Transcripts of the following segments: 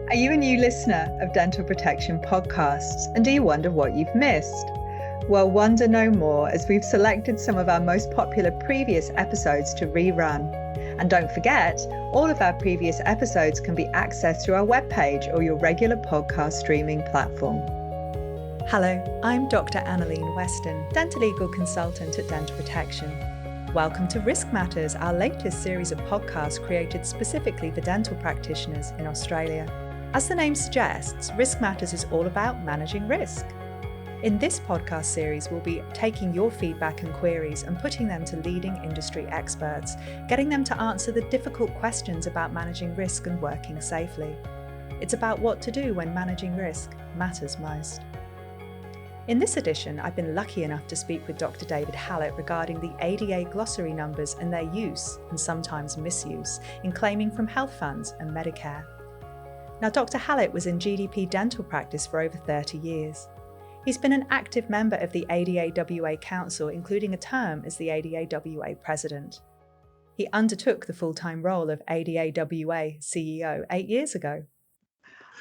Are you a new listener of Dental Protection podcasts, and do you wonder what you've missed? Well, wonder no more, as we've selected some of our most popular previous episodes to rerun. And don't forget, all of our previous episodes can be accessed through our webpage or your regular podcast streaming platform. Hello, I'm Dr. Annalene, Weston, dental legal consultant at Dental Protection. Welcome to RiskMatters, our latest series of podcasts created specifically for dental practitioners in Australia. As the name suggests, RiskMatters is all about managing risk. In this podcast series, we'll be taking your feedback and queries and putting them to leading industry experts, getting them to answer the difficult questions about managing risk and working safely. It's about what to do when managing risk matters most. In this edition, I've been lucky enough to speak with Dr. David Hallett regarding the ADA glossary numbers and their use, and sometimes misuse, in claiming from health funds and Medicare. Now, Dr. Hallett was in GDP dental practice for over 30 years. He's been an active member of the ADA WA Council, including a term as the ADA WA President. He undertook the full-time role of ADA WA CEO 8 years ago.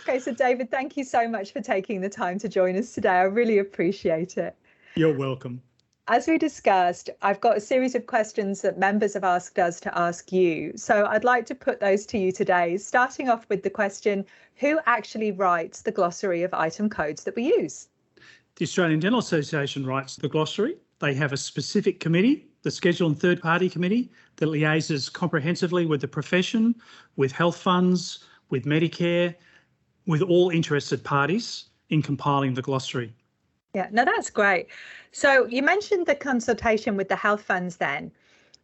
Okay, so David, thank you so much for taking the time to join us today. I really appreciate it. You're welcome. As we discussed, I've got a series of questions that members have asked us to ask you. So I'd like to put those to you today, starting off with the question, who actually writes the glossary of item codes that we use? The Australian Dental Association writes the glossary. They have a specific committee, the Schedule and Third Party Committee, that liaises comprehensively with the profession, with health funds, with Medicare, with all interested parties in compiling the glossary. Yeah, no, that's great. So you mentioned the consultation with the health funds then.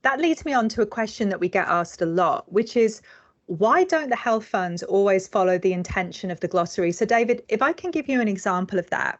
That leads me on to a question that we get asked a lot, which is, why don't the health funds always follow the intention of the glossary? So David, if I can give you an example of that.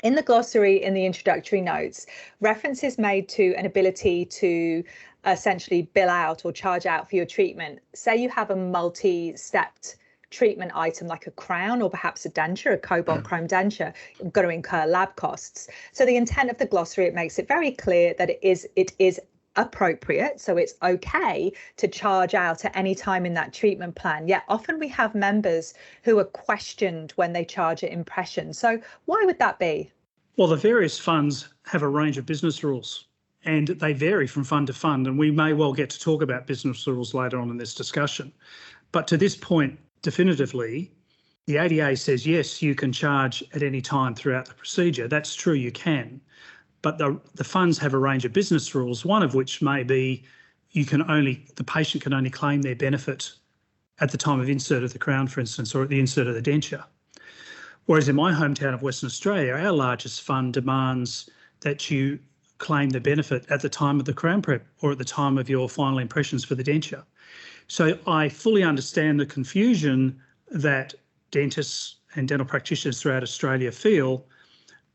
In the glossary, in the introductory notes, reference is made to an ability to essentially bill out or charge out for your treatment. Say you have a multi-stepped treatment item like a crown or perhaps a denture, a cobalt chrome denture, you've got to incur lab costs. So the intent of the glossary, it makes it very clear that it is appropriate, so it's okay to charge out at any time in that treatment plan. Yet often we have members who are questioned when they charge at impression. So why would that be? Well, the various funds have a range of business rules and they vary from fund to fund, and we may well get to talk about business rules later on in this discussion. But to this point, definitively, the ADA says, yes, you can charge at any time throughout the procedure. That's true, you can. But the funds have a range of business rules, one of which may be the patient can only claim their benefit at the time of insert of the crown, for instance, or at the insert of the denture. Whereas in my hometown of Western Australia, our largest fund demands that you claim the benefit at the time of the crown prep or at the time of your final impressions for the denture. So I fully understand the confusion that dentists and dental practitioners throughout Australia feel,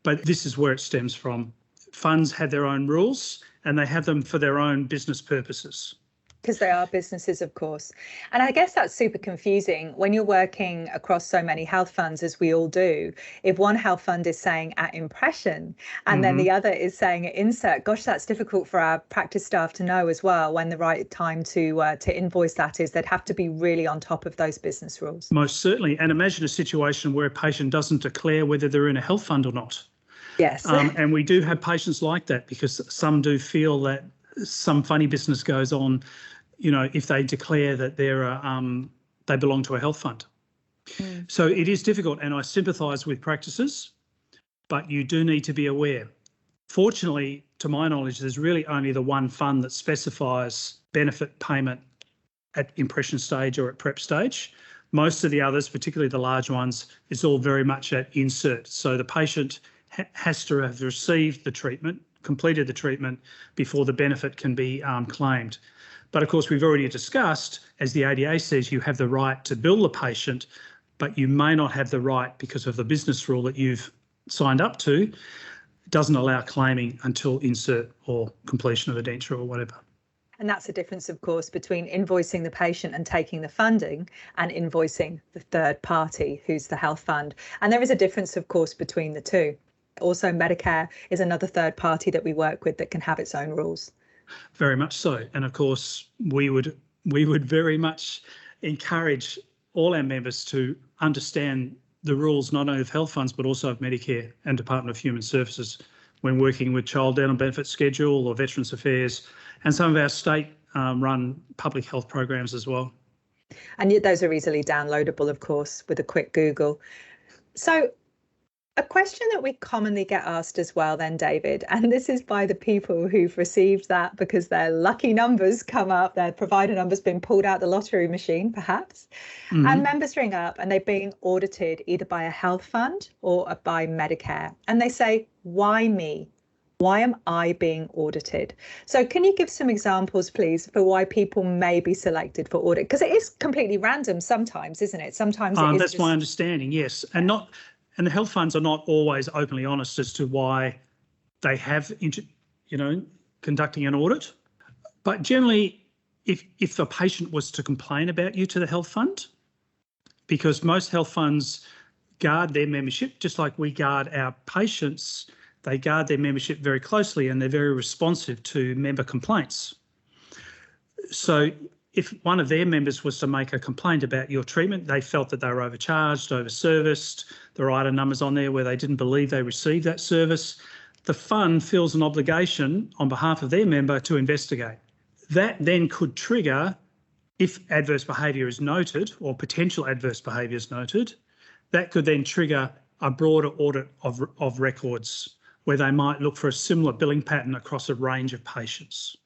but this is where it stems from. Funds have their own rules and they have them for their own business purposes. Because they are businesses, of course. And I guess that's super confusing when you're working across so many health funds, as we all do. If one health fund is saying at impression and then the other is saying at insert, gosh, that's difficult for our practice staff to know as well when the right time to invoice that is. They'd have to be really on top of those business rules. Most certainly. And imagine a situation where a patient doesn't declare whether they're in a health fund or not. Yes. And we do have patients like that because some do feel that some funny business goes on, if they declare that they belong to a health fund. So it is difficult, and I sympathise with practices, but you do need to be aware. Fortunately, to my knowledge, there's really only the one fund that specifies benefit payment at impression stage or at prep stage. Most of the others, particularly the large ones, it's all very much at insert. So the patient has to have received the treatment, completed the treatment before the benefit can be claimed. But of course, we've already discussed, as the ADA says, you have the right to bill the patient, but you may not have the right because of the business rule that you've signed up to. It doesn't allow claiming until insert or completion of a denture or whatever. And that's the difference, of course, between invoicing the patient and taking the funding and invoicing the third party, who's the health fund. And there is a difference, of course, between the two. Also, Medicare is another third party that we work with that can have its own rules. Very much so. And of course, we would very much encourage all our members to understand the rules not only of health funds but also of Medicare and Department of Human Services when working with Child Dental Benefit Schedule or Veterans Affairs and some of our state run public health programs as well. And yet those are easily downloadable, of course, with a quick Google. So a question that we commonly get asked as well then, David, and this is by the people who've received that because their lucky numbers come up, their provider numbers been pulled out the lottery machine, perhaps, and members ring up and they're being audited either by a health fund or by Medicare. And they say, why me? Why am I being audited? So can you give some examples, please, for why people may be selected for audit? Because it is completely random sometimes, isn't it? Sometimes it is that's my understanding, yes. And the health funds are not always openly honest as to why they have, conducting an audit. But generally, if a patient was to complain about you to the health fund, because most health funds guard their membership, just like we guard our patients, they guard their membership very closely and they're very responsive to member complaints. So if one of their members was to make a complaint about your treatment, they felt that they were overcharged, overserviced, there are item numbers on there where they didn't believe they received that service, the fund feels an obligation on behalf of their member to investigate. That then could trigger, if adverse behaviour is noted or potential adverse behaviour is noted, that could then trigger a broader audit of records where they might look for a similar billing pattern across a range of patients.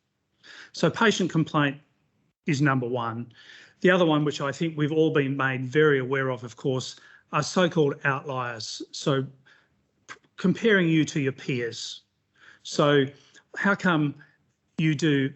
So patient complaint is number one. The other one, which I think we've all been made very aware of course, are so-called outliers. So comparing you to your peers. So how come you do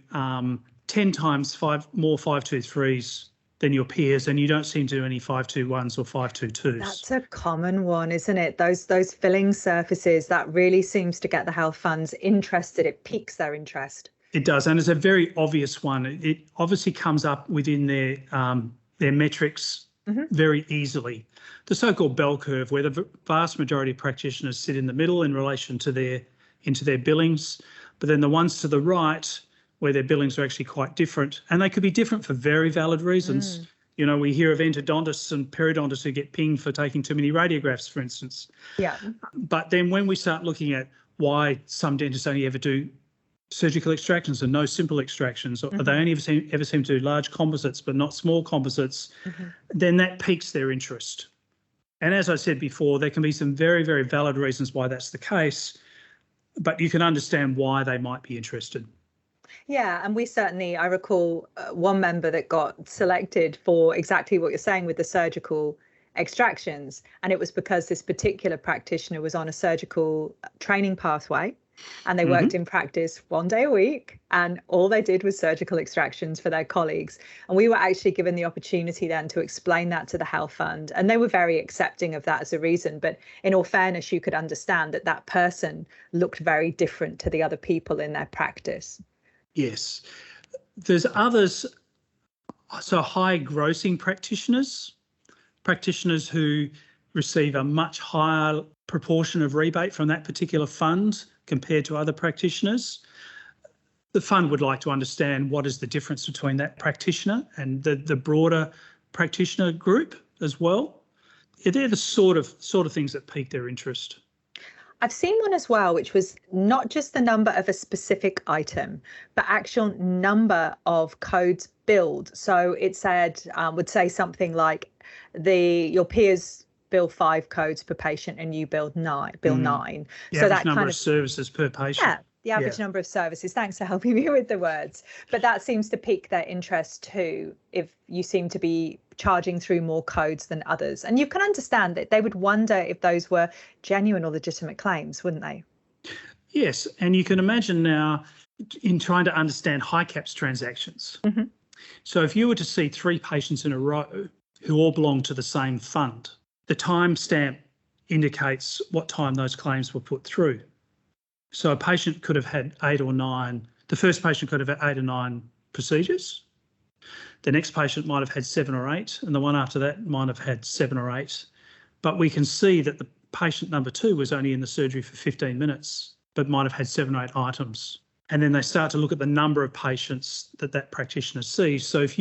10 times more 523s than your peers and you don't seem to do any 521s or 522s? That's a common one, isn't it? Those filling surfaces, that really seems to get the health funds interested. It piques their interest. It does, and it's a very obvious one. It obviously comes up within their metrics very easily. The so-called bell curve, where the vast majority of practitioners sit in the middle in relation to their billings, but then the ones to the right, where their billings are actually quite different, and they could be different for very valid reasons. We hear of endodontists and periodontists who get pinged for taking too many radiographs, for instance. Yeah. But then when we start looking at why some dentists only ever do surgical extractions and no simple extractions, or they only ever seem to do large composites but not small composites, then that piques their interest. And as I said before, there can be some very, very valid reasons why that's the case, but you can understand why they might be interested. Yeah, and we certainly, I recall one member that got selected for exactly what you're saying with the surgical extractions, and it was because this particular practitioner was on a surgical training pathway and they worked in practice 1 day a week and all they did was surgical extractions for their colleagues. And we were actually given the opportunity then to explain that to the health fund, and they were very accepting of that as a reason. But in all fairness, you could understand that that person looked very different to the other people in their practice. Yes. There's others, so high grossing practitioners who receive a much higher proportion of rebate from that particular fund compared to other practitioners. The fund would like to understand what is the difference between that practitioner and the broader practitioner group as well. They're the sort of things that pique their interest. I've seen one as well, which was not just the number of a specific item, but actual number of codes billed. So it said, would say something like your peers bill 5 codes per patient and you bill 9. The so average that number kind of services per patient. Yeah, the average number of services. Thanks for helping me with the words. But that seems to pique their interest too, if you seem to be charging through more codes than others. And you can understand that they would wonder if those were genuine or legitimate claims, wouldn't they? Yes, and you can imagine now in trying to understand high caps transactions. So if you were to see 3 patients in a row who all belong to the same fund, the timestamp indicates what time those claims were put through. So a patient could have had 8 or 9. The first patient could have had 8 or 9 procedures. The next patient might have had 7 or 8, and the one after that might have had 7 or 8. But we can see that the patient number 2 was only in the surgery for 15 minutes, but might have had 7 or 8 items. And then they start to look at the number of patients that practitioner sees. So if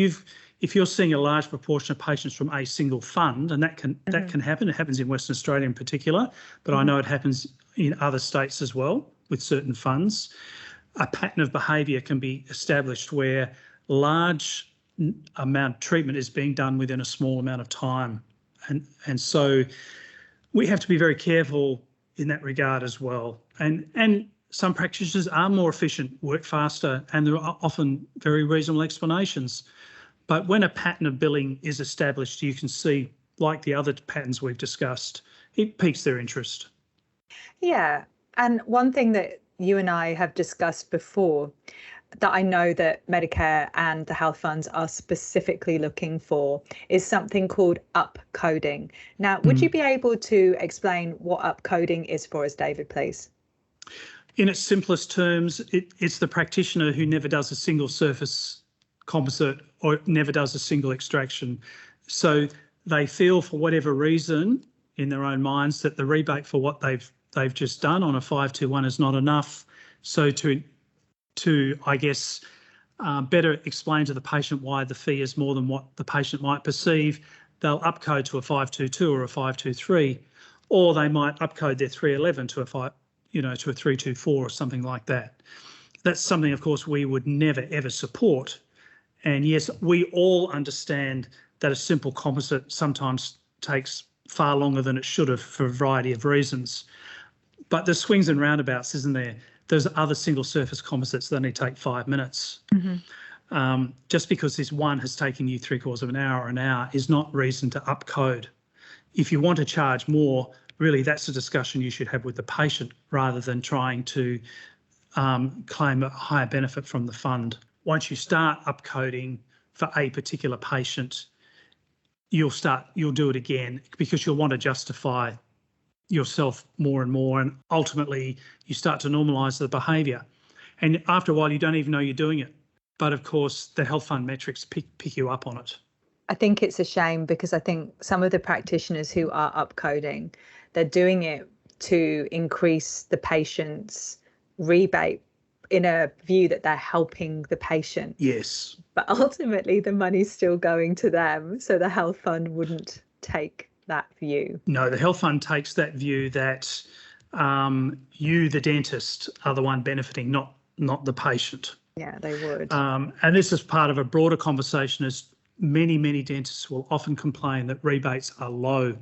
if you're seeing a large proportion of patients from a single fund, and that can happen. It happens in Western Australia in particular, but I know it happens in other states as well with certain funds. A pattern of behaviour can be established where large amount of treatment is being done within a small amount of time, and so we have to be very careful in that regard as well. And some practitioners are more efficient, work faster, and there are often very reasonable explanations. But when a pattern of billing is established, you can see, like the other patterns we've discussed, it piques their interest. Yeah. And one thing that you and I have discussed before that I know that Medicare and the health funds are specifically looking for is something called upcoding. Now, would you be able to explain what upcoding is for us, David, please? In its simplest terms, it's the practitioner who never does a single surface composite or never does a single extraction. So they feel, for whatever reason, in their own minds, that the rebate for what they've just done on a 521 is not enough. So to I guess, better explain to the patient why the fee is more than what the patient might perceive, they'll upcode to a 522 or a 523, or they might upcode their 311 to a 324 or something like that. That's something, of course, we would never ever support. And yes, we all understand that a simple composite sometimes takes far longer than it should have for a variety of reasons. But there's swings and roundabouts, isn't there? There's other single surface composites that only take 5 minutes. Just because this one has taken you 3/4 of an hour or an hour is not reason to upcode. If you want to charge more, really that's a discussion you should have with the patient rather than trying to claim a higher benefit from the fund. Once you start upcoding for a particular patient, you'll do it again because you'll want to justify yourself more and more, and ultimately you start to normalise the behaviour. And after a while, you don't even know you're doing it. But of course, the health fund metrics pick you up on it. I think it's a shame because I think some of the practitioners who are upcoding, they're doing it to increase the patient's rebate in a view that they're helping the patient. Yes. But ultimately, the money's still going to them, so the health fund wouldn't take that view. No, the health fund takes that view that you, the dentist, are the one benefiting, not the patient. Yeah, they would. And this is part of a broader conversation, as many dentists will often complain that rebates are low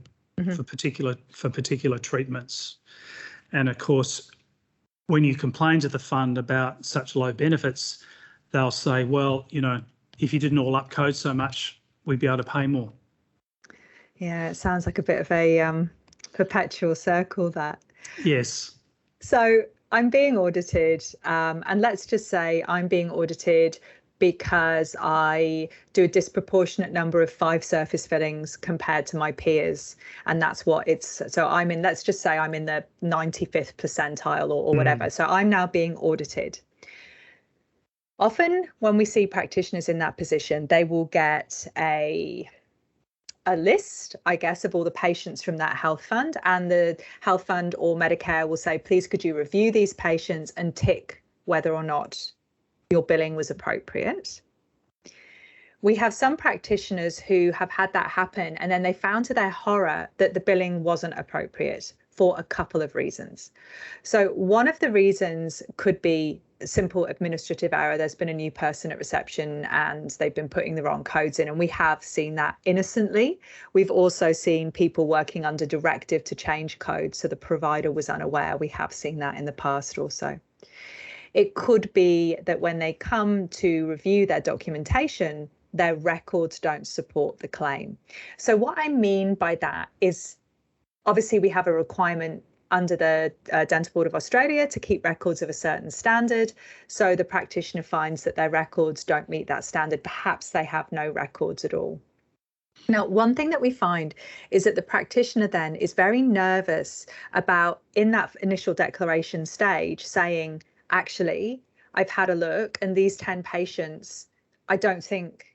for particular treatments. And of course, when you complain to the fund about such low benefits, they'll say, well, if you didn't all upcode so much, we'd be able to pay more. Yeah, it sounds like a bit of a perpetual circle, that. Yes. So I'm being audited, and let's just say I'm being audited because I do a disproportionate number of 5 surface fillings compared to my peers. And that's what it's, so let's just say I'm in the 95th percentile or whatever. So I'm now being audited. Often when we see practitioners in that position, they will get a list, I guess, of all the patients from that health fund, and the health fund or Medicare will say, please, could you review these patients and tick whether or not your billing was appropriate. We have some practitioners who have had that happen, and then they found to their horror that the billing wasn't appropriate for a couple of reasons. So one of the reasons could be simple administrative error. There's been a new person at reception and they've been putting the wrong codes in, and we have seen that innocently. We've also seen people working under directive to change codes, so the provider was unaware. We have seen that in the past also. It could be that when they come to review their documentation, their records don't support the claim. So what I mean by that is, obviously we have a requirement under the Dental Board of Australia to keep records of a certain standard. So the practitioner finds that their records don't meet that standard. Perhaps they have no records at all. Now, one thing that we find is that the practitioner then is very nervous about, in that initial declaration stage, saying, actually, I've had a look and these 10 patients, I don't think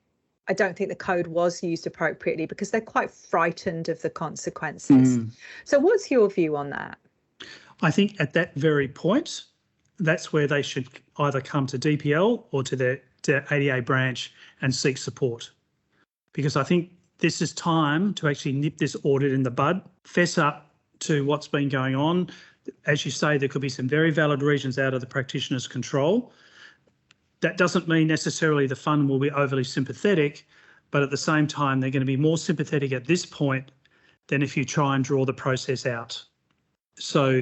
the code was used appropriately, because they're quite frightened of the consequences. So what's your view on that? I think at that very point, that's where they should either come to DPL or to their ADA branch and seek support. because I think this is time to actually nip this audit in the bud, fess up to what's been going on. As you say, there could be some very valid reasons out of the practitioner's control. That doesn't mean necessarily the fund will be overly sympathetic, but at the same time, they're going to be more sympathetic at this point than if you try and draw the process out. So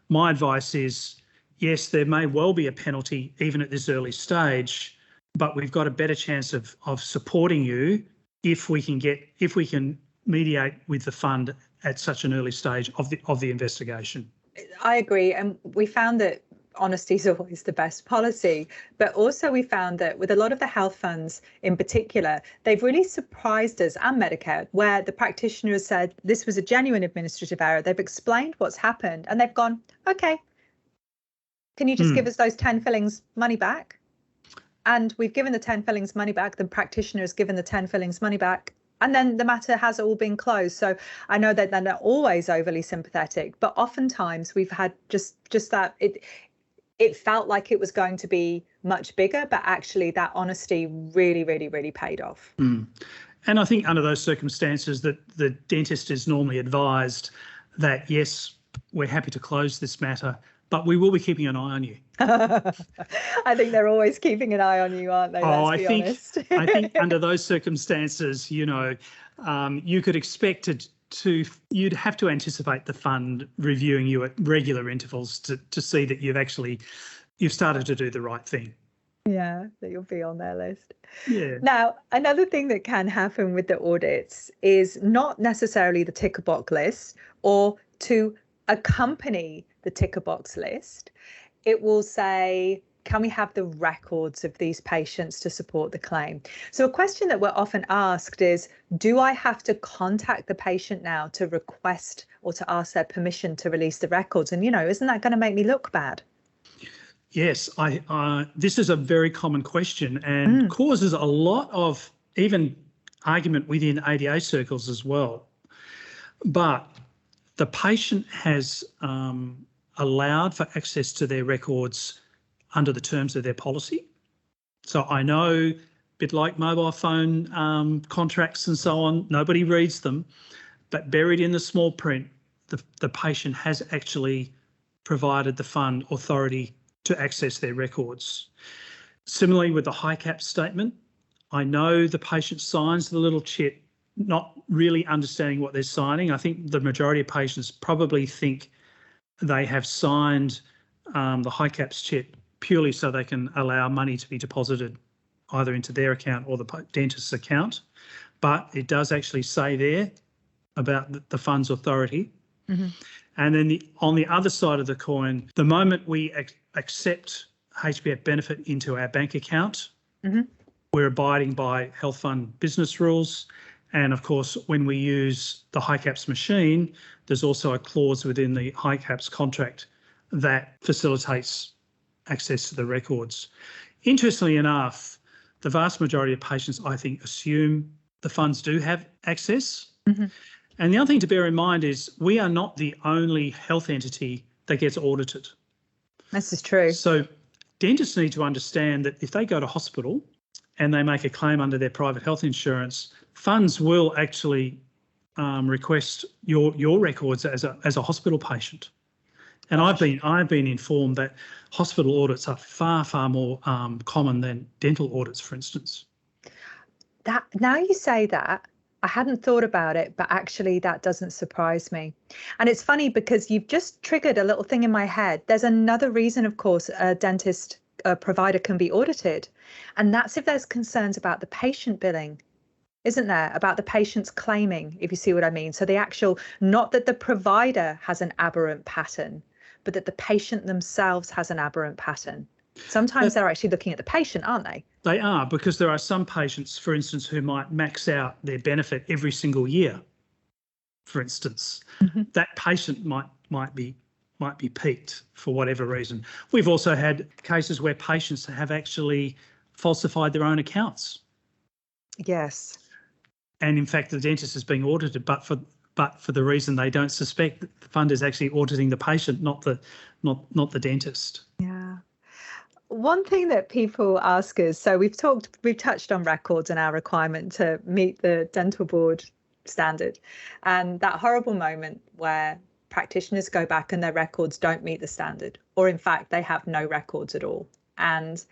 my advice is, yes, there may well be a penalty even at this early stage, but we've got a better chance of supporting you if we can mediate with the fund at such an early stage of the investigation. I agree, and we found that honesty is always the best policy, but also we found that with a lot of the health funds in particular, they've really surprised us, and Medicare, where the practitioner has said this was a genuine administrative error. They've explained what's happened and they've gone, okay, can you just give us those 10 fillings money back? And we've given the 10 fillings money back, the practitioner has given the 10 fillings money back, and then the matter has all been closed. So I know that they're not always overly sympathetic, but oftentimes we've had just that it felt like it was going to be much bigger, but actually that honesty really, really, really paid off. And I think under those circumstances that the dentist is normally advised that, yes, we're happy to close this matter, but we will be keeping an eye on you. I think they're always keeping an eye on you, aren't they? Let's be honest. I think under those circumstances, you could expect you'd have to anticipate the fund reviewing you at regular intervals to see that you've started to do the right thing. Yeah, that you'll be on their list. Yeah. Now, another thing that can happen with the audits is not necessarily the ticker box list or to accompany the ticker box list. It will say, can we have the records of these patients to support the claim? So a question that we're often asked is, do I have to contact the patient now to request or to ask their permission to release the records? And, isn't that going to make me look bad? Yes, this is a very common question and causes a lot of even argument within ADA circles as well. But the patient has allowed for access to their records under the terms of their policy. So I know, a bit like mobile phone contracts and so on, nobody reads them, but buried in the small print, the patient has actually provided the fund authority to access their records. Similarly with the HICAP statement, I know the patient signs the little chit, not really understanding what they're signing. I think the majority of patients probably think they have signed the HICAP's chit purely so they can allow money to be deposited either into their account or the dentist's account. But it does actually say there about the fund's authority. And then on the other side of the coin, the moment we accept HBF benefit into our bank account, we're abiding by health fund business rules. And of course, when we use the HICAP's machine, there's also a clause within the HICAP's contract that facilitates access to the records. Interestingly enough, the vast majority of patients, I think, assume the funds do have access. And the other thing to bear in mind is we are not the only health entity that gets audited. This is true. So dentists need to understand that if they go to hospital and they make a claim under their private health insurance, funds will actually request your records as a hospital patient. And I've been informed that hospital audits are far more common than dental audits, for instance. That now you say that, I hadn't thought about it, but actually that doesn't surprise me. And it's funny because you've just triggered a little thing in my head. There's another reason, of course, a dentist provider can be audited, and that's if there's concerns about the patient billing, isn't there? About the patient's claiming, if you see what I mean. So the actual, not that the provider has an aberrant pattern, but that the patient themselves has an aberrant pattern. Sometimes they're actually looking at the patient, aren't they? They are, because there are some patients, for instance, who might max out their benefit every single year, for instance. That patient might be peaked for whatever reason. We've also had cases where patients have actually falsified their own accounts. Yes. And in fact, the dentist is being audited, but for the reason they don't suspect that the fund is actually auditing the patient, not the dentist. Yeah. one thing that people ask us, so we've touched on records and our requirement to meet the dental board standard, and that horrible moment where practitioners go back and their records don't meet the standard, or in fact they have no records at all. And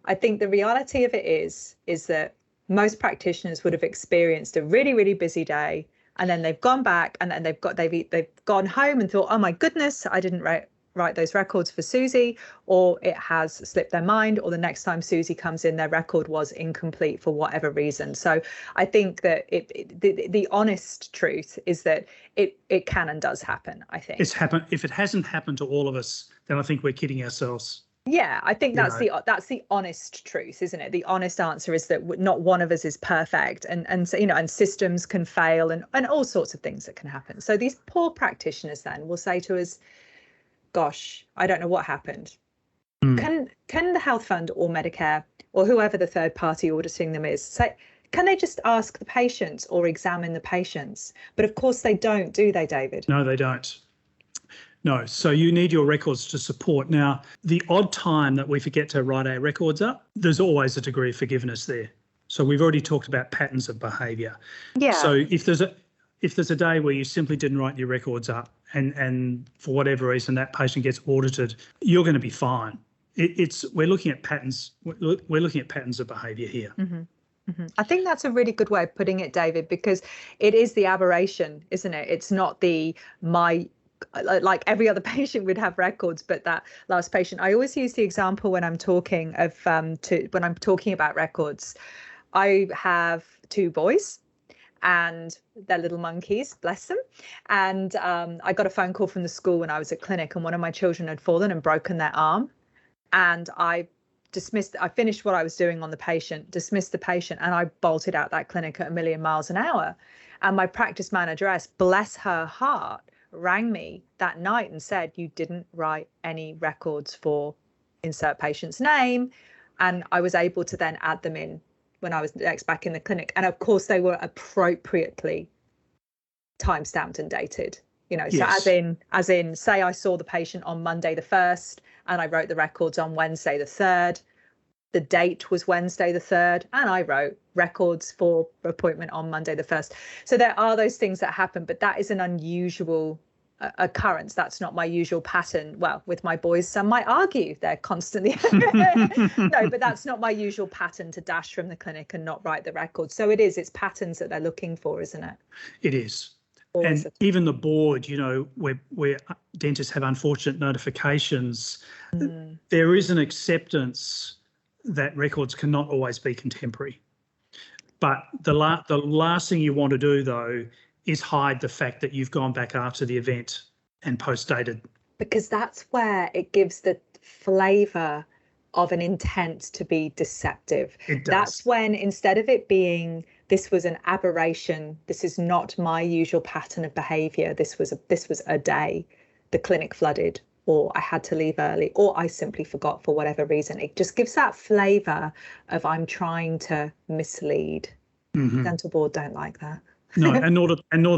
I think the reality of it is that most practitioners would have experienced a really, really busy day, and then they've gone back and then they've gone home and thought, oh my goodness, I didn't write those records for Susie, or it has slipped their mind, or the next time Susie comes in, their record was incomplete for whatever reason. So I think that the honest truth is that it can and does happen. I think it's happened. If it hasn't happened to all of us, then I think we're kidding ourselves. Yeah, I think that's the honest truth, isn't it? The honest answer is that not one of us is perfect, and so, and systems can fail, and all sorts of things that can happen. So these poor practitioners then will say to us, gosh, I don't know what happened. Can the health fund or Medicare or whoever the third party auditing them is say, can they just ask the patients or examine the patients? But of course they don't, do they, David? No, they don't. No, so you need your records to support. Now, the odd time that we forget to write our records up, there's always a degree of forgiveness there. So we've already talked about patterns of behaviour. Yeah. So if there's a day where you simply didn't write your records up and for whatever reason that patient gets audited, you're going to be fine. We're looking at patterns. We're looking at patterns of behaviour here. Mm-hmm. Mm-hmm. I think that's a really good way of putting it, David, because it is the aberration, isn't it? It's not like every other patient would have records, but that last patient. I always use the example when I'm talking about records. I have two boys, and they're little monkeys, bless them. And I got a phone call from the school when I was at clinic, and one of my children had fallen and broken their arm. And I finished what I was doing on the patient, dismissed the patient, and I bolted out that clinic at 1,000,000 miles an hour. And my practice manageress, bless her heart, rang me that night and said, you didn't write any records for insert patient's name. And I was able to then add them in when I was next back in the clinic. And of course they were appropriately time-stamped and dated, yes. So as in say I saw the patient on Monday the 1st and I wrote the records on Wednesday the 3rd. The date was Wednesday the 3rd, and I wrote records for appointment on Monday the 1st. So there are those things that happen, but that is an unusual occurrence. That's not my usual pattern. Well, with my boys, some might argue they're constantly no, but that's not my usual pattern to dash from the clinic and not write the records. So it's patterns that they're looking for, isn't it? It is. And even the board, where dentists have unfortunate notifications, there is an acceptance that records cannot always be contemporary. But the last thing you want to do, though, is hide the fact that you've gone back after the event and post-dated. Because that's where it gives the flavour of an intent to be deceptive. It does. That's when, instead of it being, this was an aberration, this is not my usual pattern of behaviour, this was a day, the clinic flooded, or I had to leave early, or I simply forgot for whatever reason. It just gives that flavour of I'm trying to mislead. Mm-hmm. Dental board don't like that. No, and nor do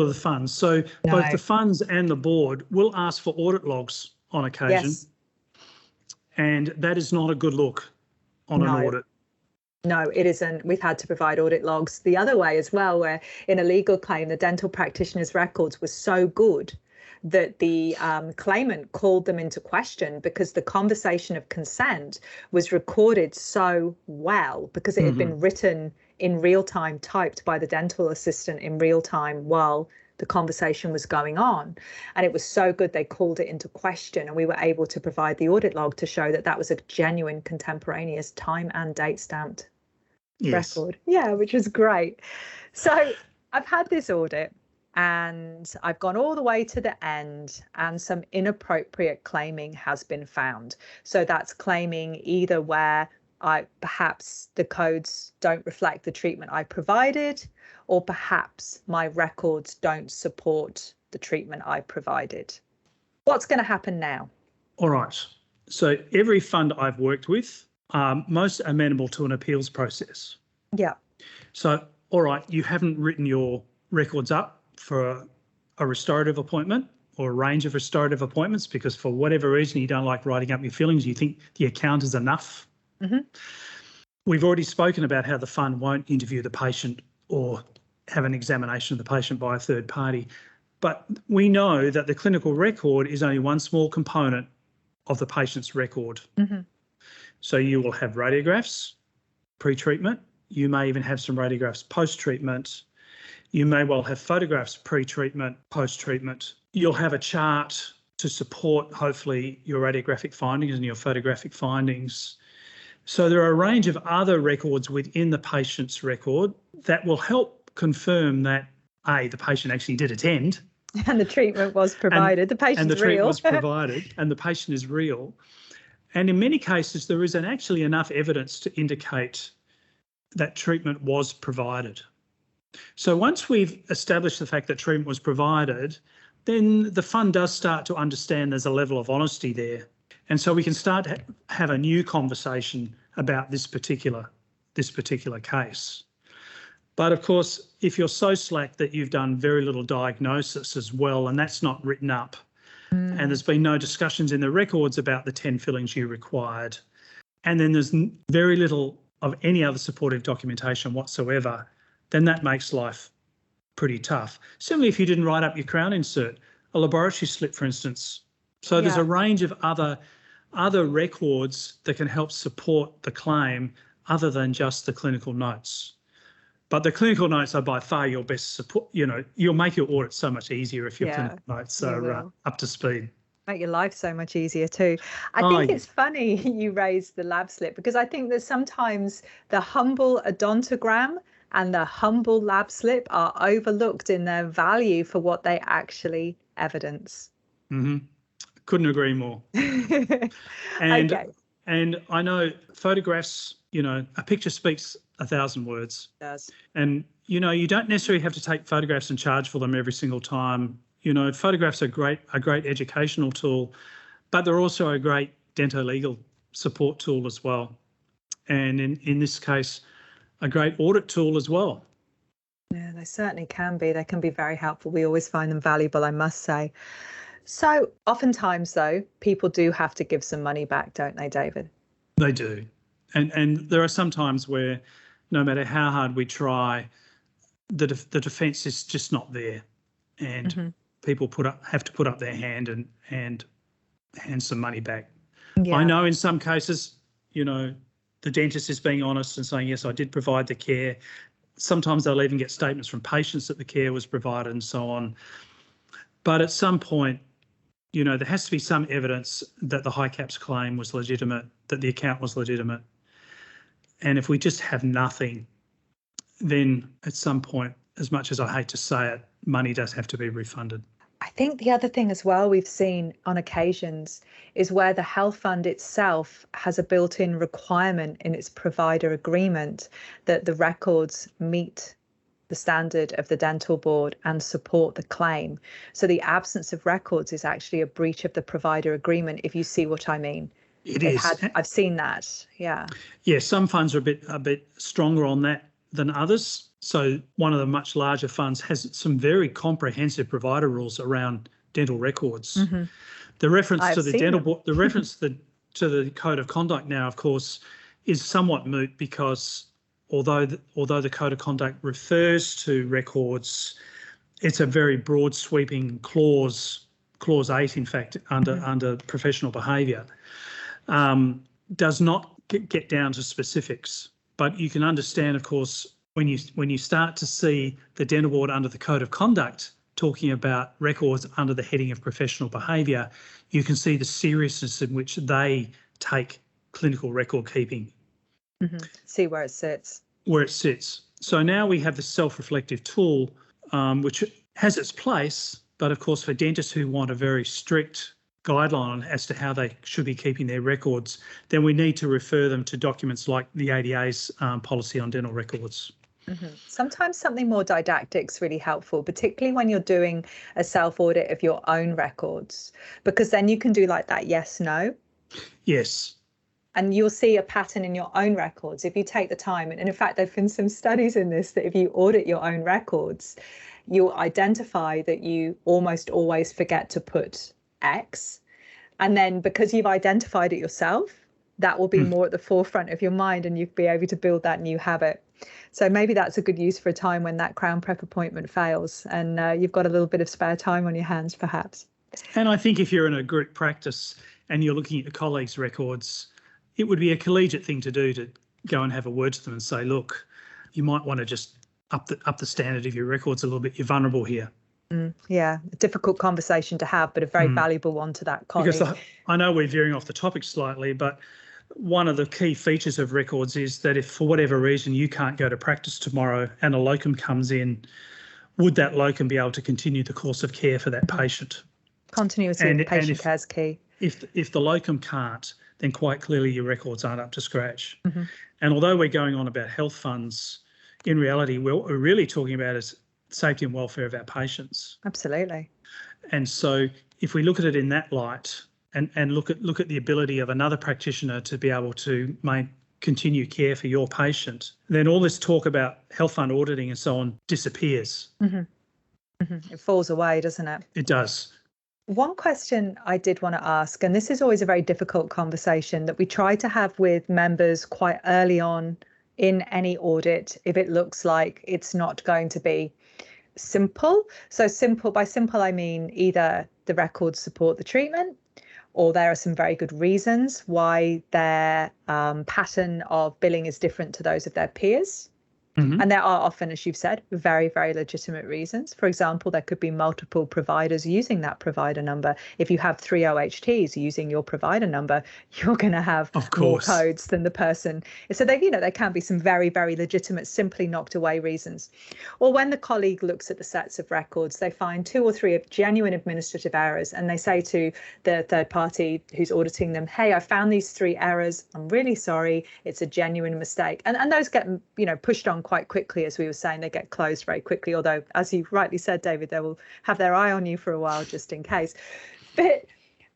the funds. So both the funds and the board will ask for audit logs on occasion. Yes. And that is not a good look on an audit. No, it isn't. We've had to provide audit logs the other way as well, where in a legal claim, the dental practitioner's records were so good that the claimant called them into question because the conversation of consent was recorded so well because it had been written in real time, typed by the dental assistant in real time while the conversation was going on. And it was so good they called it into question, and we were able to provide the audit log to show that that was a genuine contemporaneous time and date stamped record. Yeah, which was great. So I've had this audit and I've gone all the way to the end, and some inappropriate claiming has been found. So that's claiming either where perhaps the codes don't reflect the treatment I provided, or perhaps my records don't support the treatment I provided. What's going to happen now? All right. So every fund I've worked with are most amenable to an appeals process. Yeah. So, all right, you haven't written your records up for a restorative appointment. or a range of restorative appointments because for whatever reason you don't like writing up your fillings, you think the account is enough. Mm-hmm. We've already spoken about how the fund won't interview the patient or have an examination of the patient by a third party. But we know that the clinical record is only one small component of the patient's record. Mm-hmm. So you will have radiographs pre-treatment. You may even have some radiographs post-treatment. You may well have photographs pre-treatment, post-treatment. You'll have a chart to support, hopefully, your radiographic findings and your photographic findings. So there are a range of other records within the patient's record that will help confirm that, A, the patient actually did attend. And the treatment was provided. The patient's real. And the treatment was provided and the patient is real. And in many cases, there isn't actually enough evidence to indicate that treatment was provided. So once we've established the fact that treatment was provided, then the fund does start to understand there's a level of honesty there. And so we can start to have a new conversation about this particular case. But of course, if you're so slack that you've done very little diagnosis as well, and that's not written up, and there's been no discussions in the records about the 10 fillings you required, and then there's very little of any other supportive documentation whatsoever, then that makes life pretty tough. Similarly, if you didn't write up your crown insert, a laboratory slip, for instance. So there's a range of other records that can help support the claim other than just the clinical notes. But the clinical notes are by far your best support. You know, you'll make your audit so much easier if your clinical notes are up to speed. Make your life so much easier too. I think it's funny you raised the lab slip because I think that sometimes the humble odontogram and the humble lab slip are overlooked in their value for what they actually evidence. Mm-hmm. Couldn't agree more. And I know photographs, you know, a picture speaks 1,000 words. It does. And, you know, you don't necessarily have to take photographs and charge for them every single time. You know, photographs are a great educational tool, but they're also a great dental-legal support tool as well. And in this case, a great audit tool as well. Yeah, they certainly can be. They can be very helpful. We always find them valuable, I must say. So oftentimes, though, people do have to give some money back, don't they, David? They do. And there are some times where no matter how hard we try, the defence is just not there. And people have to put up their hand and hand some money back. Yeah. I know in some cases, you know, the dentist is being honest and saying, yes, I did provide the care. Sometimes they'll even get statements from patients that the care was provided and so on. But at some point, you know, there has to be some evidence that the high caps claim was legitimate, that the account was legitimate. And if we just have nothing, then at some point, as much as I hate to say it, money does have to be refunded. I think the other thing as well we've seen on occasions is where the health fund itself has a built-in requirement in its provider agreement that the records meet the standard of the dental board and support the claim. So the absence of records is actually a breach of the provider agreement, if you see what I mean. It is. I've seen that. Yeah. Yeah, some funds are a bit stronger on that than others. So one of the much larger funds has some very comprehensive provider rules around dental records. Mm-hmm. The reference to the dental board, the reference to the code of conduct now, of course, is somewhat moot because although the code of conduct refers to records, it's a very broad sweeping clause 8, in fact, under professional behaviour, does not get down to specifics. But you can understand, of course, when you start to see the dental board under the code of conduct talking about records under the heading of professional behaviour, you can see the seriousness in which they take clinical record keeping. Mm-hmm. See where it sits. Where it sits. So now we have the self-reflective tool, which has its place, but of course for dentists who want a very strict guideline as to how they should be keeping their records, then we need to refer them to documents like the ADA's policy on dental records. Mm-hmm. Sometimes something more didactic is really helpful, particularly when you're doing a self-audit of your own records, because then you can do like that yes, no. Yes. And you'll see a pattern in your own records if you take the time. And in fact, there have been some studies in this that if you audit your own records, you'll identify that you almost always forget to put X. And then because you've identified it yourself, that will be more at the forefront of your mind, and you'll be able to build that new habit. So maybe that's a good use for a time when that Crown Prep appointment fails and you've got a little bit of spare time on your hands, perhaps. And I think if you're in a group practice and you're looking at your colleagues' records, it would be a collegiate thing to do to go and have a word to them and say, look, you might want to just up the standard of your records a little bit. You're vulnerable here. Yeah, a difficult conversation to have, but a very valuable one to that colleague. Because I know we're veering off the topic slightly, but one of the key features of records is that if for whatever reason you can't go to practice tomorrow and a locum comes in, would that locum be able to continue the course of care for that patient? Continuity of patient care is key. If the locum can't, then quite clearly your records aren't up to scratch. And although we're going on about health funds, in reality, what we're really talking about is safety and welfare of our patients. Absolutely. And so if we look at it in that light and look at the ability of another practitioner to be able to continue care for your patient, then all this talk about health fund auditing and so on disappears. It falls away, doesn't it? It does. One question I did want to ask, and this is always a very difficult conversation that we try to have with members quite early on in any audit, if it looks like it's not going to be simple. So by simple, I mean either the records support the treatment, or there are some very good reasons why their pattern of billing is different to those of their peers. And there are often, as you've said, very, very legitimate reasons. For example, there could be multiple providers using that provider number. If you have 3 OHTs using your provider number, you're going to have more codes than the person. So there can be some very, very legitimate, simply knocked away reasons. Or when the colleague looks at the sets of records, they find 2 or 3 genuine administrative errors, and they say to the third party who's auditing them, hey, I found these 3 errors. I'm really sorry. It's a genuine mistake. And those get, pushed on quite quickly. As we were saying, they get closed very quickly, although, as you rightly said, David, they will have their eye on you for a while just in case. But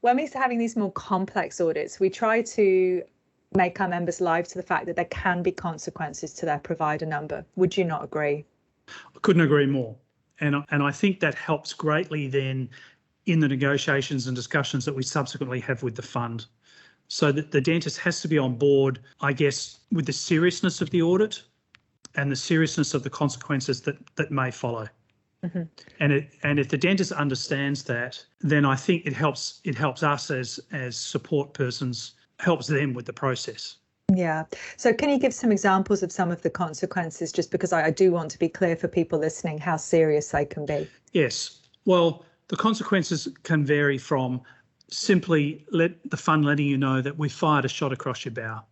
when we're having these more complex audits, we try to make our members live to the fact that there can be consequences to their provider number. Would you not agree? I couldn't agree more. And I think that helps greatly then in the negotiations and discussions that we subsequently have with the fund. So that the dentist has to be on board, I guess, with the seriousness of the audit and the seriousness of the consequences that may follow. And if the dentist understands that, then I think it helps us as support persons, helps them with the process. Yeah. So can you give some examples of some of the consequences, just because I do want to be clear for people listening how serious they can be? Yes. Well, the consequences can vary from simply the fund letting you know that we fired a shot across your bow.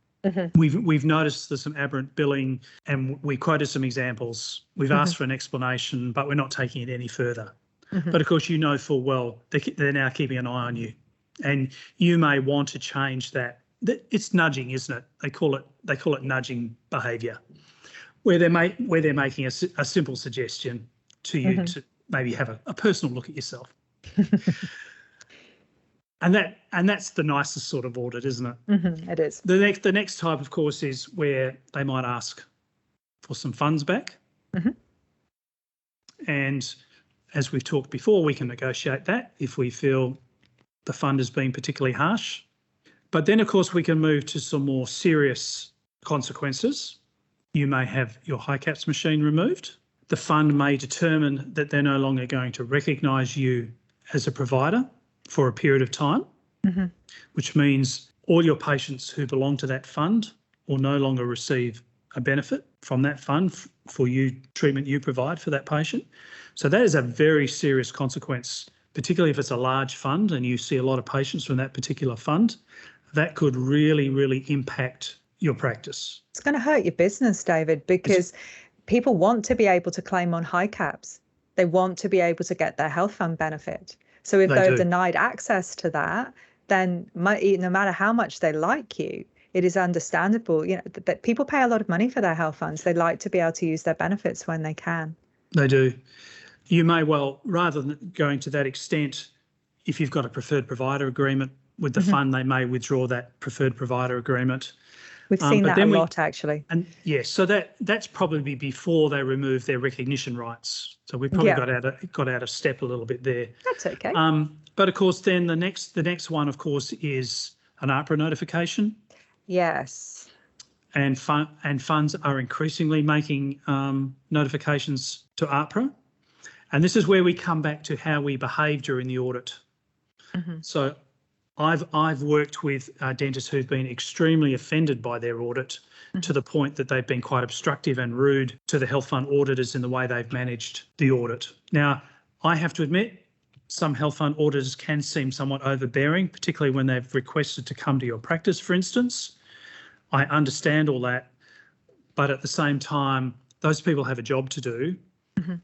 We've noticed there's some aberrant billing, and we quoted some examples. We've asked for an explanation, but we're not taking it any further. But of course, full well they're now keeping an eye on you, and you may want to change that. It's nudging, isn't it? They call it nudging behaviour, where they're making a simple suggestion to you to maybe have a personal look at yourself. And that's the nicest sort of audit, isn't it? It is. The next type, of course, is where they might ask for some funds back. And as we've talked before, we can negotiate that if we feel the fund is being particularly harsh. But then, of course, we can move to some more serious consequences. You may have your high caps machine removed. The fund may determine that they're no longer going to recognise you as a provider for a period of time, which means all your patients who belong to that fund will no longer receive a benefit from that fund for treatment you provide for that patient. So that is a very serious consequence, particularly if it's a large fund and you see a lot of patients from that particular fund. That could really, really impact your practice. It's going to hurt your business, David, because people want to be able to claim on high caps. They want to be able to get their health fund benefit. So if they're denied access to that, then no matter how much they like you, it is understandable, that people pay a lot of money for their health funds. They like to be able to use their benefits when they can. They do. You may well, rather than going to that extent, if you've got a preferred provider agreement with the fund, they may withdraw that preferred provider agreement. We've seen but that a then lot, actually. And yes, so that's probably before they remove their recognition rights. So we probably got out of step a little bit there. That's okay. But of course, then the next one, of course, is an APRA notification. Yes. And funds are increasingly making notifications to APRA. And this is where we come back to how we behave during the audit. Mm-hmm. So I've worked with dentists who've been extremely offended by their audit to the point that they've been quite obstructive and rude to the health fund auditors in the way they've managed the audit. Now, I have to admit, some health fund auditors can seem somewhat overbearing, particularly when they've requested to come to your practice, for instance. I understand all that, but at the same time, those people have a job to do. Mm-hmm.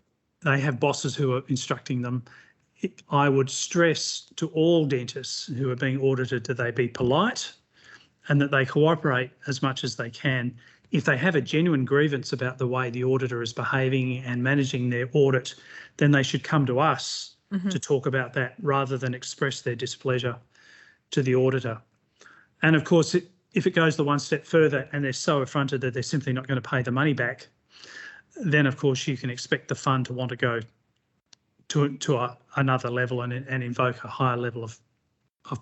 They have bosses who are instructing them. I would stress to all dentists who are being audited that they be polite and that they cooperate as much as they can. If they have a genuine grievance about the way the auditor is behaving and managing their audit, then they should come to us to talk about that rather than express their displeasure to the auditor. And of course, if it goes the one step further and they're so affronted that they're simply not going to pay the money back, then of course you can expect the fund to want to go to another level and invoke a higher level of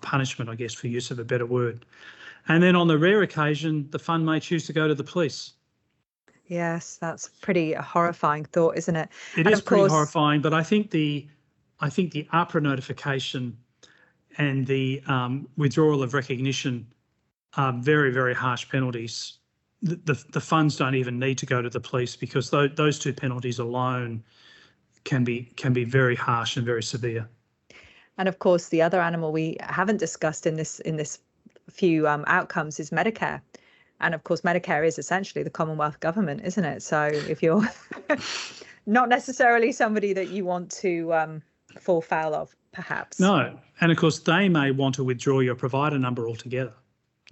punishment, I guess, for use of a better word. And then on the rare occasion, the fund may choose to go to the police. Yes, that's pretty horrifying thought, isn't it? It is pretty horrifying, but I think the APRA notification and the withdrawal of recognition are very, very harsh penalties. The funds don't even need to go to the police because those two penalties alone can be very harsh and very severe. And of course, the other animal we haven't discussed in this few outcomes is Medicare. And of course, Medicare is essentially the Commonwealth government, isn't it? So if you're not necessarily somebody that you want to fall foul of, perhaps. No. And of course, they may want to withdraw your provider number altogether.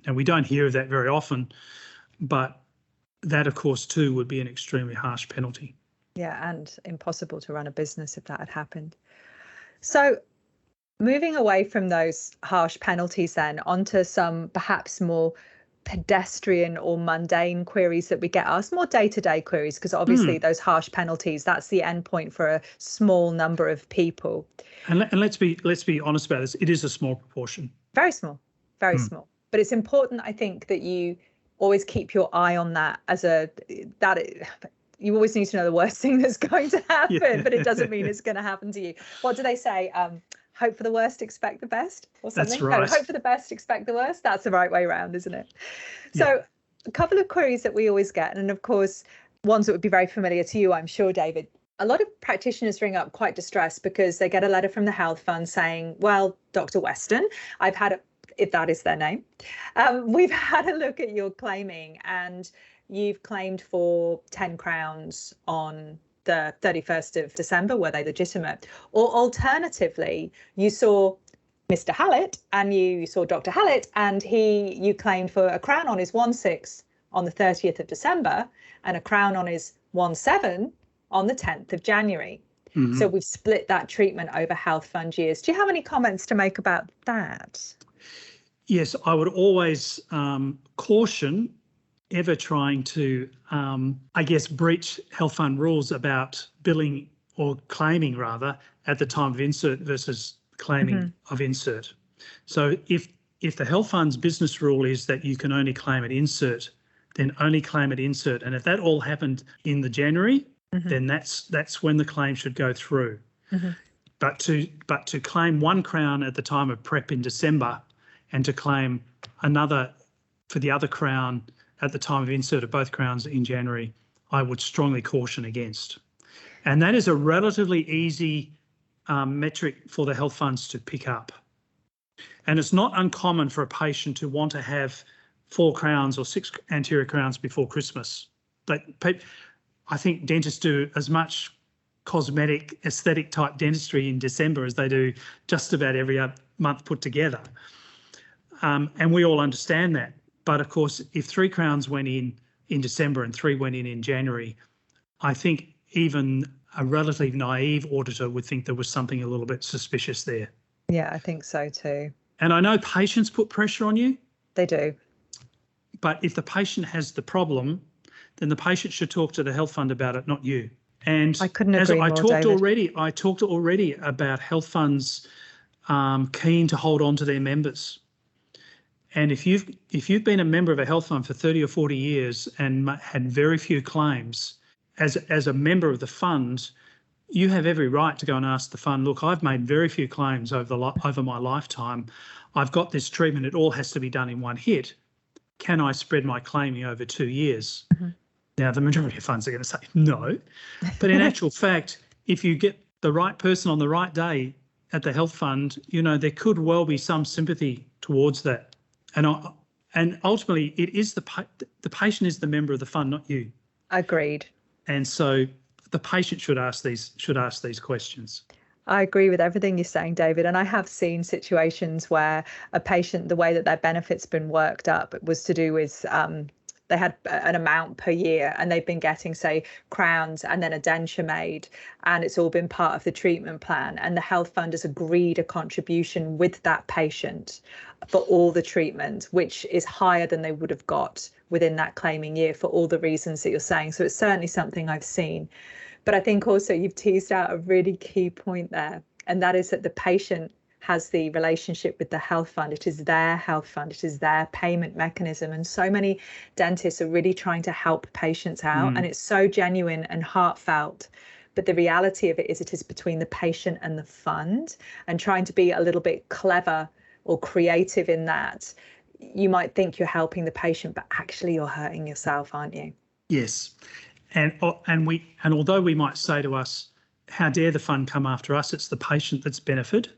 And we don't hear of that very often, but that, of course, too, would be an extremely harsh penalty. Yeah, and impossible to run a business if that had happened. So moving away from those harsh penalties then onto some perhaps more pedestrian or mundane queries that we get asked, more day-to-day queries, because obviously those harsh penalties, that's the end point for a small number of people. And let's be honest about this, it is a small proportion. Very small, very small. But it's important, I think, that you always keep your eye on that you always need to know the worst thing that's going to happen, but it doesn't mean it's going to happen to you. What do they say? Hope for the worst, expect the best, or something? That's right. No, hope for the best, expect the worst. That's the right way around, isn't it? So a couple of queries that we always get, and of course, ones that would be very familiar to you, I'm sure, David. A lot of practitioners ring up quite distressed because they get a letter from the health fund saying, well, Dr. Weston, if that is their name, we've had a look at your claiming and you've claimed for 10 crowns on the 31st of December. Were they legitimate? Or alternatively, you saw Mr. Hallett and you saw Dr. Hallett and you claimed for a crown on his 1/6 on the 30th of December and a crown on his 1/7 on the 10th of January. Mm-hmm. So we've split that treatment over health fund years. Do you have any comments to make about that? Yes, I would always caution ever trying to, breach health fund rules about billing or claiming rather at the time of insert versus claiming of insert. So if the health fund's business rule is that you can only claim at insert, then only claim at insert. And if that all happened in the January, then that's when the claim should go through. But to claim 1 crown at the time of prep in December and to claim another for the other crown at the time of insert of both crowns in January, I would strongly caution against. And that is a relatively easy metric for the health funds to pick up. And it's not uncommon for a patient to want to have 4 crowns or 6 anterior crowns before Christmas. I think dentists do as much cosmetic, aesthetic type dentistry in December as they do just about every month put together. And we all understand that. But of course, if 3 crowns went in December and 3 went in January, I think even a relatively naive auditor would think there was something a little bit suspicious there. Yeah, I think so too. And I know patients put pressure on you. They do. But if the patient has the problem, then the patient should talk to the health fund about it, not you. And I couldn't agree more, David. I talked already about health funds keen to hold on to their members. And if you've been a member of a health fund for 30 or 40 years and had very few claims, as a member of the fund, you have every right to go and ask the fund, look, I've made very few claims over my lifetime. I've got this treatment. It all has to be done in one hit. Can I spread my claiming over 2 years? Mm-hmm. Now, the majority of funds are going to say no. But in actual fact, if you get the right person on the right day at the health fund, there could well be some sympathy towards that. And ultimately, it is the patient is the member of the fund, not you. Agreed. And so the patient should ask these questions. I agree with everything you're saying, David. And I have seen situations where a patient, the way that their benefits been worked up was to do with they had an amount per year and they've been getting, say, crowns and then a denture made, and it's all been part of the treatment plan. And the health fund has agreed a contribution with that patient for all the treatment, which is higher than they would have got within that claiming year for all the reasons that you're saying. So it's certainly something I've seen. But I think also you've teased out a really key point there, and that is that the patient has the relationship with the health fund. It is their health fund. It is their payment mechanism. And so many dentists are really trying to help patients out. And it's so genuine and heartfelt. But the reality of it is between the patient and the fund, and trying to be a little bit clever or creative in that. You might think you're helping the patient, but actually you're hurting yourself, aren't you? Yes. And although we might say to us, how dare the fund come after us? It's the patient that's benefited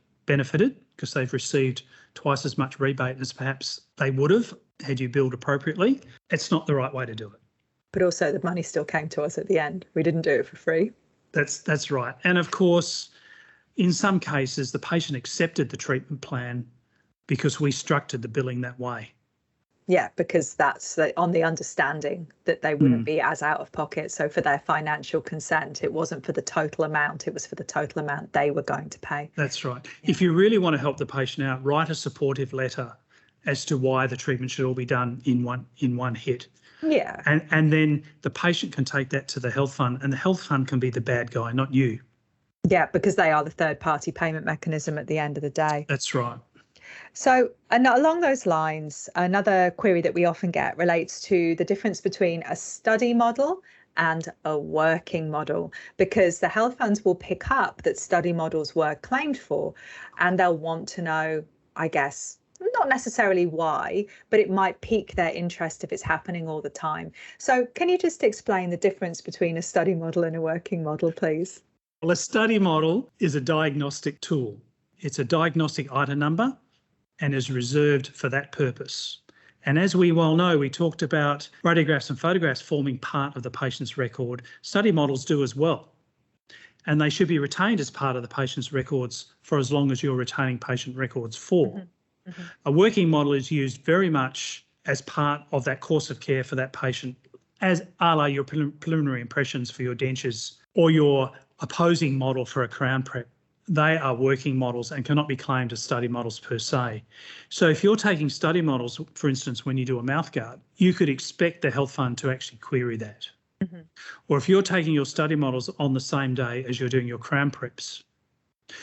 because they've received twice as much rebate as perhaps they would have had you billed appropriately. It's not the right way to do it. But also the money still came to us at the end. We didn't do it for free. That's right. And of course, in some cases, the patient accepted the treatment plan because we structured the billing that way. Yeah, because that's on the understanding that they wouldn't be as out of pocket. So for their financial consent, it wasn't for the total amount. It was for the total amount they were going to pay. That's right. Yeah. If you really want to help the patient out, write a supportive letter as to why the treatment should all be done in one hit. Yeah. And then the patient can take that to the health fund, and the health fund can be the bad guy, not you. Yeah, because they are the third party payment mechanism at the end of the day. That's right. So, and along those lines, another query that we often get relates to the difference between a study model and a working model, because the health funds will pick up that study models were claimed for, and they'll want to know, I guess, not necessarily why, but it might pique their interest if it's happening all the time. So can you just explain the difference between a study model and a working model, please? Well, a study model is a diagnostic tool. It's a diagnostic item number and is reserved for that purpose. And as we well know, we talked about radiographs and photographs forming part of the patient's record. Study models do as well. And they should be retained as part of the patient's records for as long as you're retaining patient records for. Mm-hmm. Mm-hmm. A working model is used very much as part of that course of care for that patient, as a la your preliminary impressions for your dentures or your opposing model for a crown prep. They are working models and cannot be claimed as study models per se. So if you're taking study models, for instance, when you do a mouthguard, you could expect the health fund to actually query that. Mm-hmm. Or if you're taking your study models on the same day as you're doing your crown preps,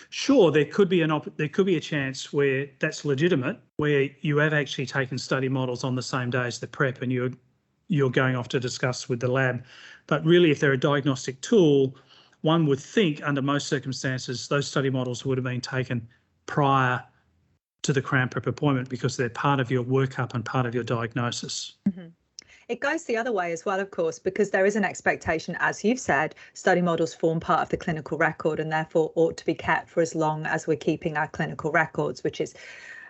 sure, there could be a chance where that's legitimate, where you have actually taken study models on the same day as the prep and you're going off to discuss with the lab. But really, if they're a diagnostic tool, one would think under most circumstances, those study models would have been taken prior to the crown prep appointment because they're part of your workup and part of your diagnosis. Mm-hmm. It goes the other way as well, of course, because there is an expectation, as you've said, study models form part of the clinical record and therefore ought to be kept for as long as we're keeping our clinical records, which is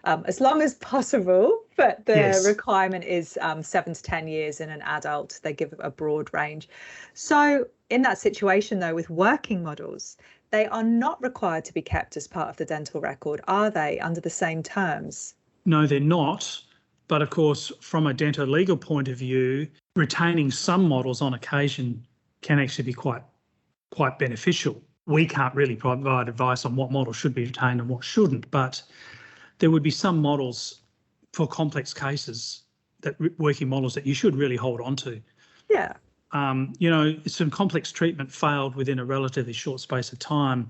as long as possible, but the requirement is 7 to 10 years in an adult. They give a broad range. So in that situation, though, with working models, they are not required to be kept as part of the dental record, are they, under the same terms? No, they're not. But of course, from a dental legal point of view, retaining some models on occasion can actually be quite beneficial. We can't really provide advice on what model should be retained and what shouldn't, but there would be some models for complex cases working models that you should really hold on to. Yeah. Some complex treatment failed within a relatively short space of time.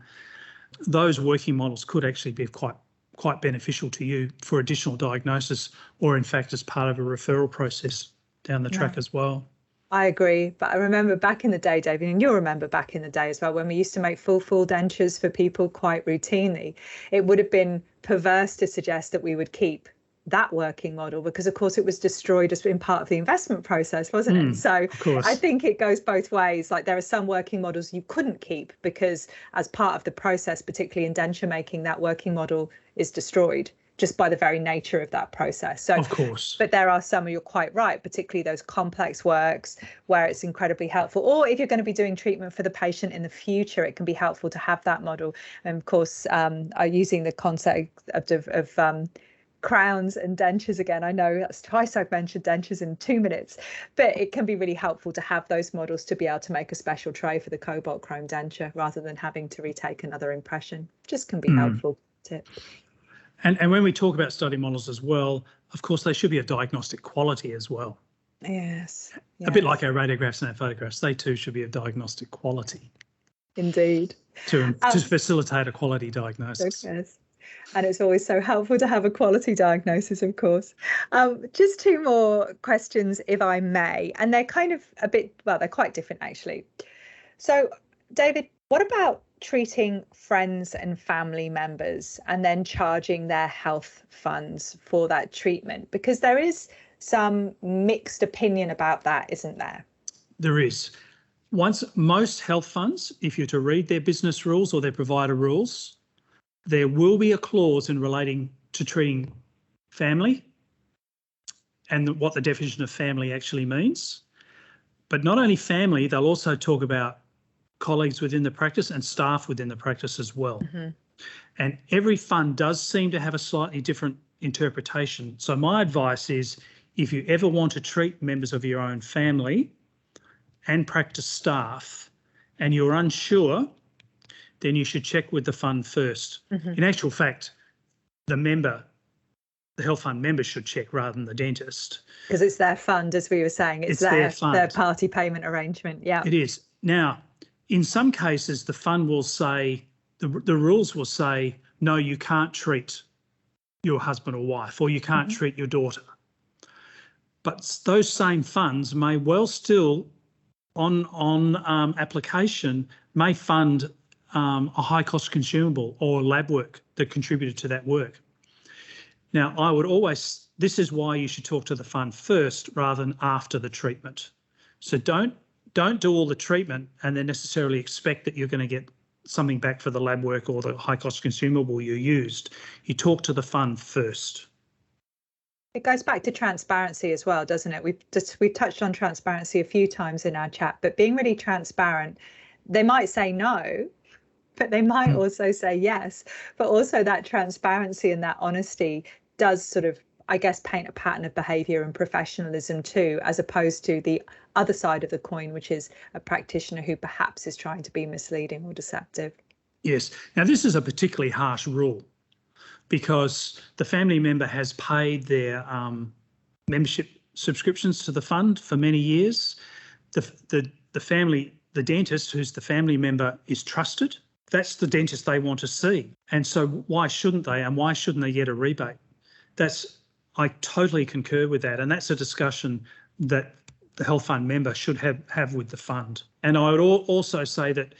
Those working models could actually be quite beneficial to you for additional diagnosis, or in fact as part of a referral process down the track as well. I agree. But I remember back in the day, David, and you'll remember back in the day as well, when we used to make full dentures for people quite routinely, it would have been perverse to suggest that we would keep that working model, because of course it was destroyed as in part of the investment process, wasn't it? So I think it goes both ways. Like, there are some working models you couldn't keep because as part of the process, particularly in denture making, that working model is destroyed just by the very nature of that process. So, of course. But there are some, you're quite right, particularly those complex works where it's incredibly helpful. Or if you're going to be doing treatment for the patient in the future, it can be helpful to have that model. And of course, using the concept of crowns and dentures again. I know that's twice I've mentioned dentures in 2 minutes, but it can be really helpful to have those models to be able to make a special tray for the cobalt chrome denture rather than having to retake another impression. Just can be helpful tip. And when we talk about study models as well, of course, they should be of diagnostic quality as well. Yes. A bit like our radiographs and our photographs, they too should be of diagnostic quality. Indeed. To facilitate a quality diagnosis. Yes. And it's always so helpful to have a quality diagnosis, of course. Just 2 more questions, if I may. And they're kind of they're quite different, actually. So, David, what about treating friends and family members and then charging their health funds for that treatment? Because there is some mixed opinion about that, isn't there? There is. Most health funds, if you're to read their business rules or their provider rules, there will be a clause in relating to treating family and what the definition of family actually means. But not only family, they'll also talk about colleagues within the practice and staff within the practice as well. And every fund does seem to have a slightly different interpretation. So my advice is, if you ever want to treat members of your own family and practice staff and you're unsure, then you should check with the fund first. In actual fact, the health fund member should check rather than the dentist. Because it's their fund, as we were saying. It's their third-party payment arrangement. Yeah, it is. Now, in some cases, the fund will say, the rules will say, no, you can't treat your husband or wife, or you can't treat your daughter. But those same funds may well still, on application, may fund a high-cost consumable or lab work that contributed to that work. Now, this is why you should talk to the fund first rather than after the treatment. So don't do all the treatment and then necessarily expect that you're going to get something back for the lab work or the high-cost consumable you used. You talk to the fund first. It goes back to transparency as well, doesn't it? We've touched on transparency a few times in our chat, but being really transparent, they might say no, but they might also say yes. But also that transparency and that honesty does sort of, I guess, paint a pattern of behaviour and professionalism too, as opposed to the other side of the coin, which is a practitioner who perhaps is trying to be misleading or deceptive. Yes. Now, this is a particularly harsh rule because the family member has paid their membership subscriptions to the fund for many years. The dentist, who's the family member, is trusted. That's the dentist they want to see. And so why shouldn't they, and why shouldn't they get a rebate? I totally concur with that. And that's a discussion that the health fund member should have with the fund. And I would also say that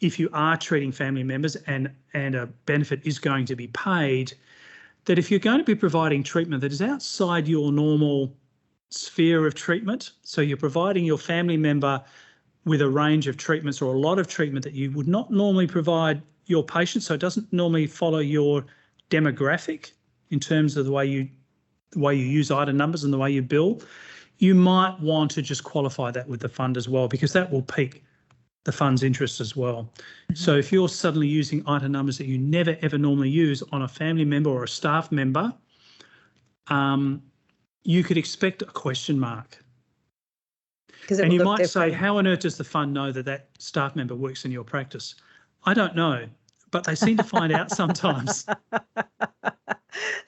if you are treating family members and a benefit is going to be paid, that if you're going to be providing treatment that is outside your normal sphere of treatment, so you're providing your family member with a range of treatments or a lot of treatment that you would not normally provide your patients, so it doesn't normally follow your demographic in terms of the way you use item numbers and the way you bill, you might want to just qualify that with the fund as well, because that will pique the fund's interest as well. So if you're suddenly using item numbers that you never ever normally use on a family member or a staff member, you could expect a question mark. And you might say, how on earth does the fund know that staff member works in your practice? I don't know, but they seem to find out sometimes.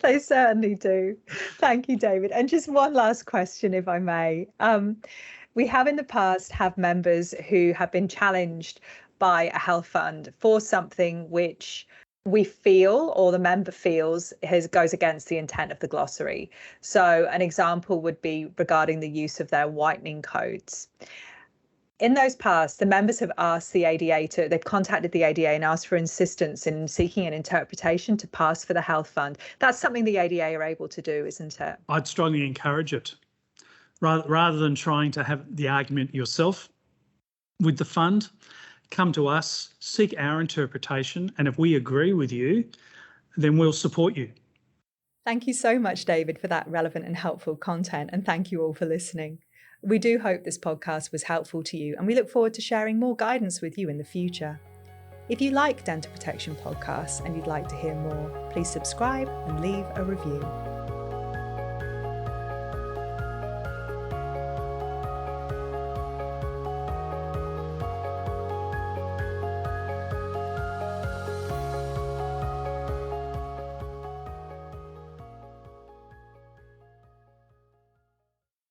They certainly do. Thank you, David. And just one last question, if I may. We have in the past have members who have been challenged by a health fund for something which we feel or the member feels goes against the intent of the glossary. So an example would be regarding the use of their whitening codes. In those past, the members have asked the ADA they've contacted the ADA and asked for insistence in seeking an interpretation to pass for the health fund. That's something the ADA are able to do, isn't it? I'd strongly encourage it. Rather than trying to have the argument yourself with the fund, come to us, seek our interpretation, and if we agree with you, then we'll support you. Thank you so much, David, for that relevant and helpful content, and thank you all for listening. We do hope this podcast was helpful to you, and we look forward to sharing more guidance with you in the future. If you like dental protection podcasts and you'd like to hear more, please subscribe and leave a review.